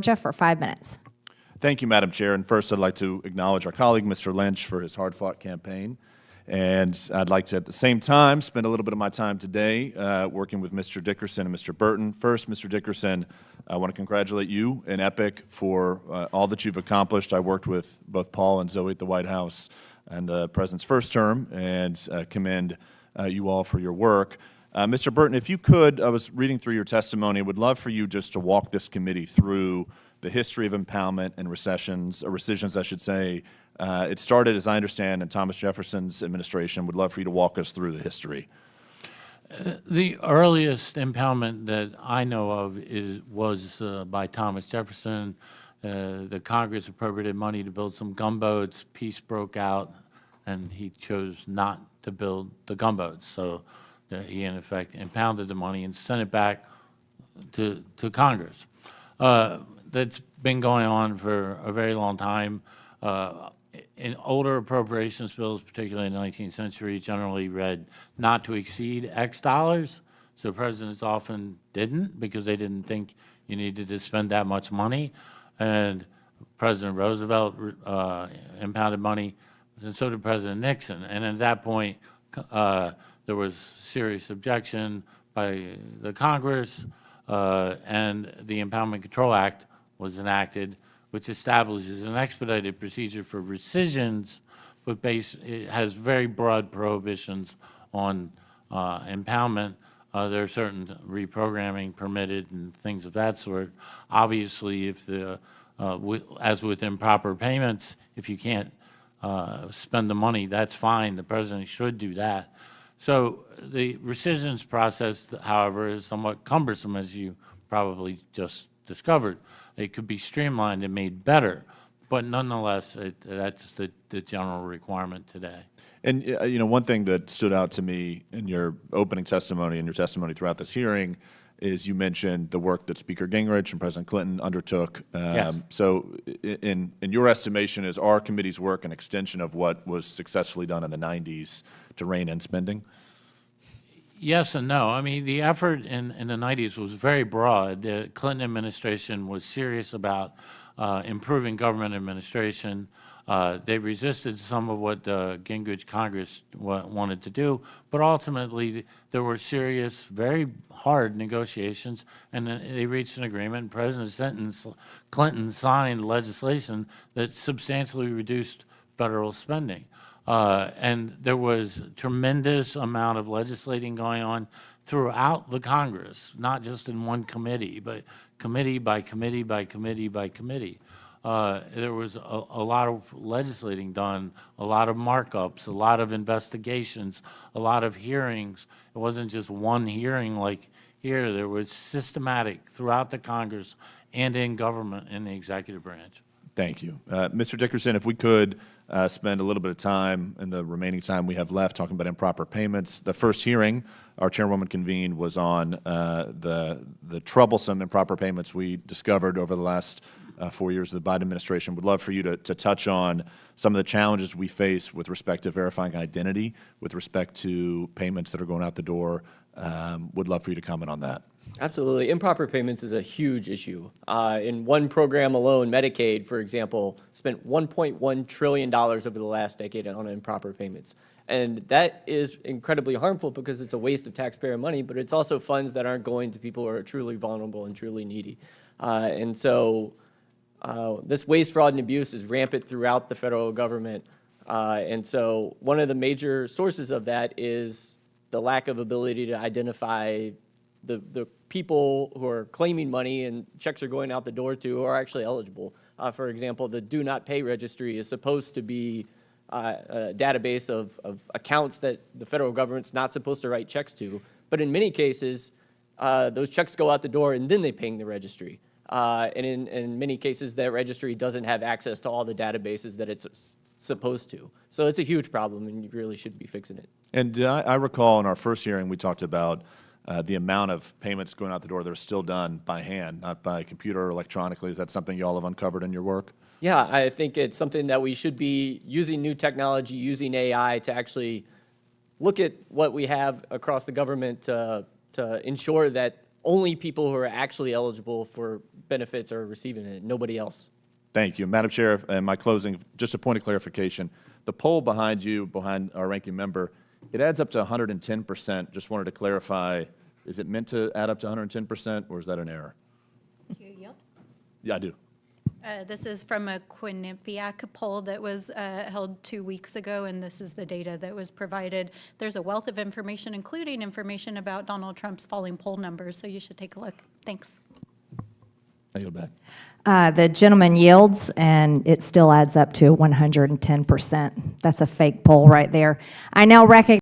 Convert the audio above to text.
Jeff, for 5 minutes. Thank you, Madam Chair. And first, I'd like to acknowledge our colleague, Mr. Lynch, for his hard-fought campaign. And I'd like to, at the same time, spend a little bit of my time today working with Mr. Dickerson and Mr. Burton. First, Mr. Dickerson, I want to congratulate you and EPIC for all that you've accomplished. I worked with both Paul and Zoe at the White House in the President's first term, and commend you all for your work. Mr. Burton, if you could, I was reading through your testimony. I would love for you just to walk this committee through the history of impoundment and rescissions, I should say. It started, as I understand, in Thomas Jefferson's administration. Would love for you to walk us through the history. The earliest impoundment that I know of was by Thomas Jefferson. The Congress appropriated money to build some gunboats. Peace broke out, and he chose not to build the gunboats. So he, in effect, impounded the money and sent it back to Congress. That's been going on for a very long time. In older appropriations bills, particularly in the 19th century, generally read not to exceed X dollars. So presidents often didn't because they didn't think you needed to spend that much money. And President Roosevelt impounded money, and so did President Nixon. And at that point, there was serious objection by the Congress, and the Impoundment Control Act was enacted, which establishes an expedited procedure for rescissions, but it has very broad prohibitions on impoundment. There are certain reprogramming permitted and things of that sort. Obviously, if as with improper payments, if you can't spend the money, that's fine. The president should do that. So the rescissions process, however, is somewhat cumbersome, as you probably just discovered. It could be streamlined and made better, but nonetheless, that's the general requirement today. And you know, one thing that stood out to me in your opening testimony and your testimony throughout this hearing is you mentioned the work that Speaker Gingrich and President Clinton undertook. Yes. So in your estimation, is our committee's work an extension of what was successfully done in the 90s to rein in spending? Yes and no. I mean, the effort in the 90s was very broad. The Clinton administration was serious about improving government administration. They resisted some of what the Gingrich Congress wanted to do, but ultimately there were serious, very hard negotiations, and they reached an agreement. President Clinton signed legislation that substantially reduced federal spending. And there was tremendous amount of legislating going on throughout the Congress, not just in one committee, but committee by committee by committee by committee. There was a lot of legislating done, a lot of markups, a lot of investigations, a lot of hearings. It wasn't just one hearing like here. There was systematic throughout the Congress and in government in the executive branch. Thank you. Mr. Dickerson, if we could spend a little bit of time in the remaining time we have left talking about improper payments. The first hearing our chairwoman convened was on the troublesome improper payments we discovered over the last 4 years of the Biden administration. Would love for you to touch on some of the challenges we face with respect to verifying identity, with respect to payments that are going out the door. Would love for you to comment on that. Absolutely. Improper payments is a huge issue. In one program alone, Medicaid, for example, spent $1.1 trillion over the last decade on improper payments. And that is incredibly harmful because it's a waste of taxpayer money, but it's also funds that aren't going to people who are truly vulnerable and truly needy. And so this waste, fraud, and abuse is rampant throughout the federal government. And so one of the major sources of that is the lack of ability to identify the people who are claiming money and checks are going out the door to who are actually eligible. For example, the Do Not Pay registry is supposed to be a database of accounts that the federal government's not supposed to write checks to. But in many cases, those checks go out the door and then they ping the registry. And in many cases, that registry doesn't have access to all the databases that it's supposed to. So it's a huge problem, and you really should be fixing it. And I recall in our first hearing we talked about the amount of payments going out the door that are still done by hand, not by computer or electronically. Is that something you all have uncovered in your work? Yeah, I think it's something that we should be using new technology, using AI to actually look at what we have across the government to ensure that only people who are actually eligible for benefits are receiving it, nobody else. Thank you. Madam Chair, in my closing, just a point of clarification. The poll behind you, behind our ranking member, it adds up to 110%. Just wanted to clarify, is it meant to add up to 110%, or is that an error? Do you yield? Yeah, I do. This is from a Quinnipiac poll that was held 2 weeks ago, and this is the data that was provided. There's a wealth of information, including information about Donald Trump's falling poll numbers, so you should take a look. Thanks. I yield back. The gentleman yields, and it still adds up to 110%. That's a fake poll right there. I now recognize